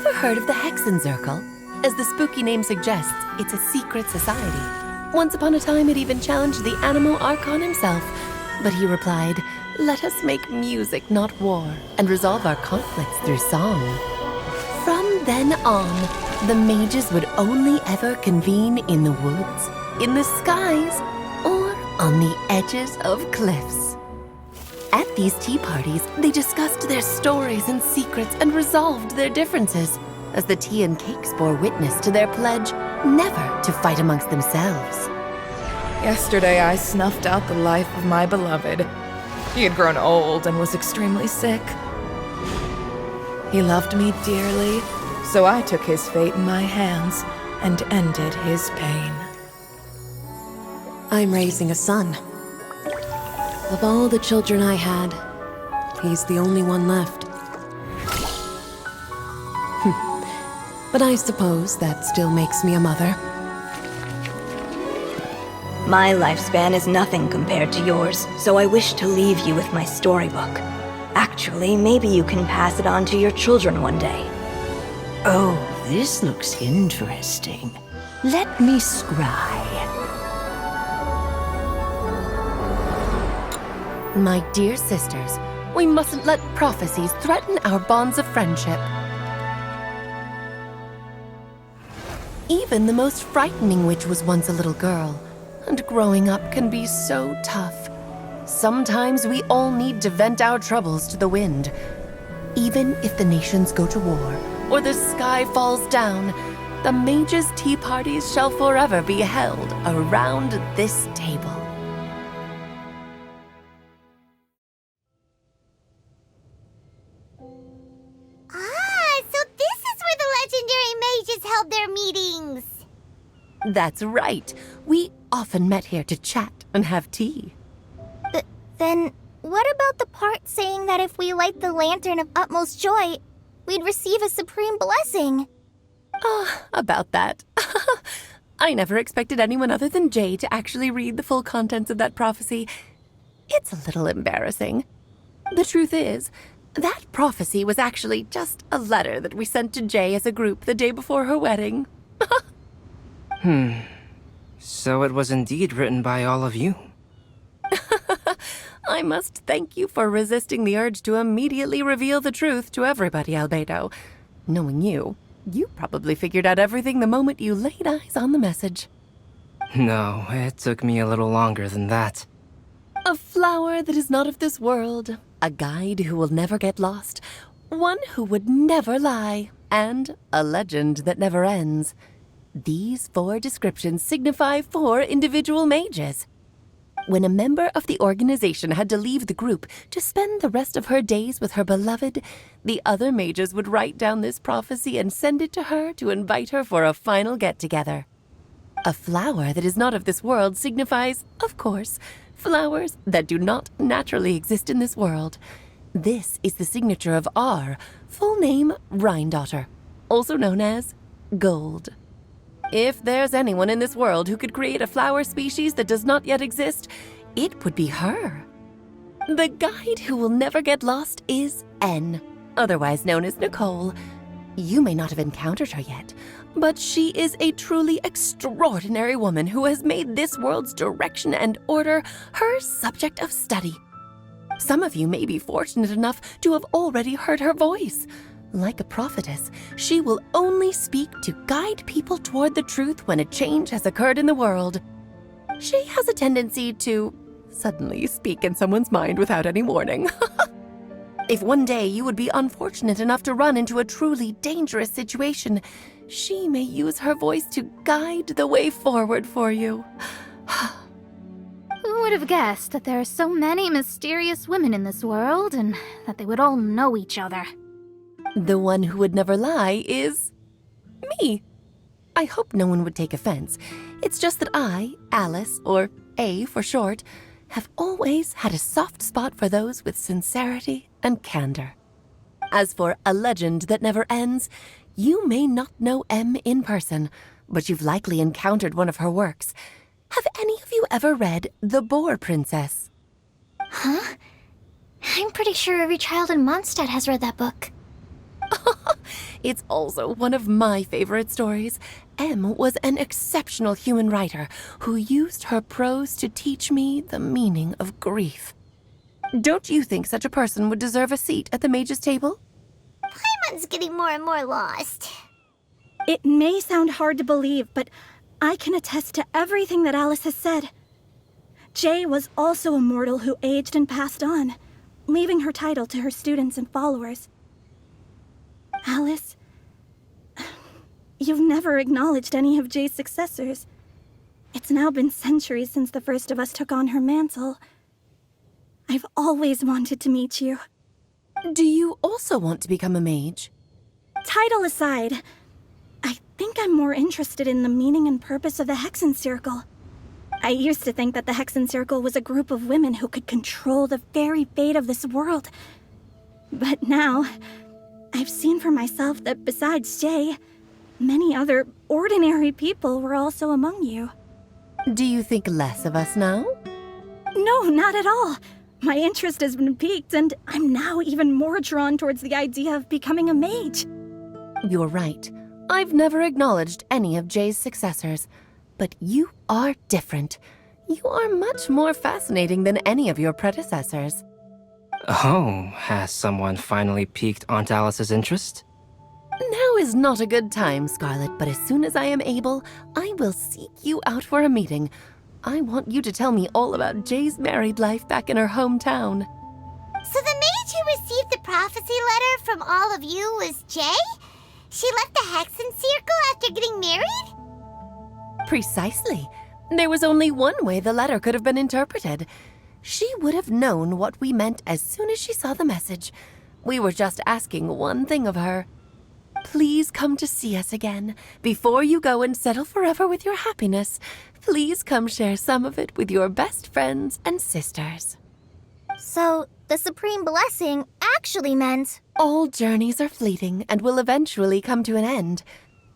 ever heard of the Hexenzirkel? As the spooky name suggests, it's a secret society. Once upon a time, it even challenged the Animo Archon himself. But he replied, "Let us make music, not war, and resolve our conflicts through song." From then on, the mages would only ever convene in the woods, in the skies, or on the edges of cliffs. At these tea parties, they discussed their stories and secrets and resolved their differences, as the tea and cakes bore witness to their pledge never to fight amongst themselves. Yesterday, I snuffed out the life of my beloved. He had grown old and was extremely sick. He loved me dearly, so I took his fate in my hands and ended his pain. I'm raising a son. Of all the children I had, he's the only one left. But I suppose that still makes me a mother. My lifespan is nothing compared to yours, so I wish to leave you with my storybook. Actually, maybe you can pass it on to your children one day. Oh, this looks interesting. Let me scry. My dear sisters, we mustn't let prophecies threaten our bonds of friendship. Even the most frightening witch was once a little girl, and growing up can be so tough. Sometimes we all need to vent our troubles to the wind. Even if the nations go to war, or the sky falls down, the mages' tea parties shall forever be held around this table. So this is where the legendary mages held their meetings! That's right. We often met here to chat and have tea. Then, what about the part saying that if we light the lantern of utmost joy, we'd receive a supreme blessing? About that. I never expected anyone other than Jay to actually read the full contents of that prophecy. It's a little embarrassing. The truth is, that prophecy was actually just a letter that we sent to Jay as a group the day before her wedding. So it was indeed written by all of you. I must thank you for resisting the urge to immediately reveal the truth to everybody, Albedo. Knowing you, you probably figured out everything the moment you laid eyes on the message. No, it took me a little longer than that. A flower that is not of this world, a guide who will never get lost, one who would never lie, and a legend that never ends. These 4 descriptions signify 4 individual mages. When a member of the organization had to leave the group to spend the rest of her days with her beloved, the other mages would write down this prophecy and send it to her to invite her for a final get-together. A flower that is not of this world signifies, of course, flowers that do not naturally exist in this world. This is the signature of our full name, Rhindaughter, also known as Gold. If there's anyone in this world who could create a flower species that does not yet exist, it would be her. The guide who will never get lost is N, otherwise known as Nicole. You may not have encountered her yet, but she is a truly extraordinary woman who has made this world's direction and order her subject of study. Some of you may be fortunate enough to have already heard her voice. Like a prophetess, she will only speak to guide people toward the truth when a change has occurred in the world. She has a tendency to suddenly speak in someone's mind without any warning. If one day you would be unfortunate enough to run into a truly dangerous situation, she may use her voice to guide the way forward for you. Who would have guessed that there are so many mysterious women in this world and that they would all know each other? The one who would never lie is me. I hope no one would take offense. It's just that I, Alice, or A for short, have always had a soft spot for those with sincerity and candor. As for a legend that never ends, you may not know M in person, but you've likely encountered one of her works. Have any of you ever read The Boar Princess? Huh? I'm pretty sure every child in Mondstadt has read that book. It's also one of my favorite stories. Em was an exceptional human writer who used her prose to teach me the meaning of grief. Don't you think such a person would deserve a seat at the mage's table? Paimon's getting more and more lost. It may sound hard to believe, but I can attest to everything that Alice has said. Jay was also a mortal who aged and passed on, leaving her title to her students and followers. Alice, you've never acknowledged any of Jay's successors. It's now been centuries since the first of us took on her mantle. I've always wanted to meet you. Do you also want to become a mage? Title aside, I think I'm more interested in the meaning and purpose of the Hexen Circle. I used to think that the Hexen Circle was a group of women who could control the very fate of this world. But now, I've seen for myself that besides Jay, many other ordinary people were also among you. Do you think less of us now? No, not at all. My interest has been piqued, and I'm now even more drawn towards the idea of becoming a mage. You're right. I've never acknowledged any of Jay's successors. But you are different. You are much more fascinating than any of your predecessors. Oh, has someone finally piqued Aunt Alice's interest? Now is not a good time, Scarlet, but as soon as I am able, I will seek you out for a meeting. I want you to tell me all about Jay's married life back in her hometown. So the mage who received the prophecy letter from all of you was Jay? She left the Hexen Circle after getting married? Precisely. There was only one way the letter could have been interpreted. She would have known what we meant as soon as she saw the message. We were just asking one thing of her. Please come to see us again. Before you go and settle forever with your happiness, please come share some of it with your best friends and sisters. So, the Supreme Blessing actually meant... All journeys are fleeting and will eventually come to an end.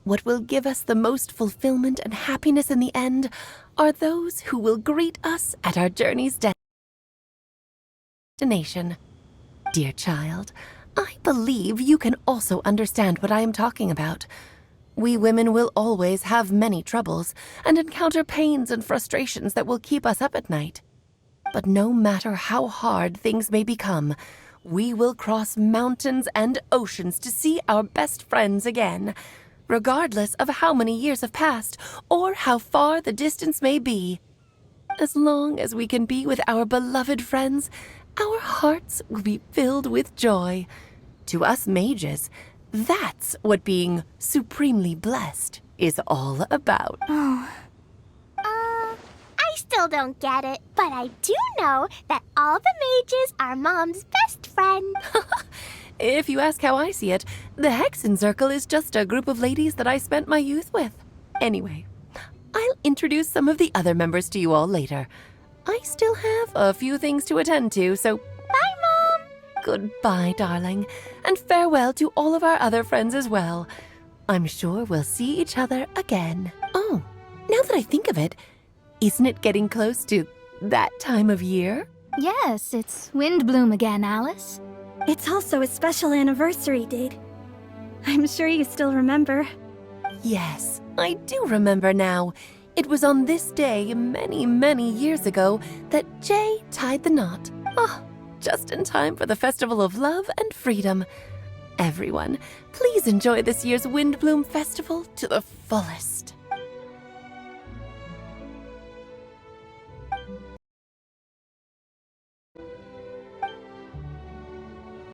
What will give us the most fulfillment and happiness in the end are those who will greet us at our journey's destination. Dear child, I believe you can also understand what I am talking about. We women will always have many troubles and encounter pains and frustrations that will keep us up at night. But no matter how hard things may become, we will cross mountains and oceans to see our best friends again, regardless of how many years have passed or how far the distance may be. As long as we can be with our beloved friends, our hearts will be filled with joy. To us mages, that's what being supremely blessed is all about. I still don't get it, but I do know that all the mages are Mom's best friend. If you ask how I see it, the Hexen Circle is just a group of ladies that I spent my youth with. Anyway, I'll introduce some of the other members to you all later. I still have a few things to attend to, so... Bye, Mom! Goodbye, darling, and farewell to all of our other friends as well. I'm sure we'll see each other again. Oh, now that I think of it, isn't it getting close to that time of year? Yes, it's Windblume again, Alice. It's also a special anniversary date. I'm sure you still remember. Yes, I do remember now. It was on this day many, many years ago that Jay tied the knot. Oh, just in time for the Festival of Love and Freedom. Everyone, please enjoy this year's Windblume Festival to the fullest.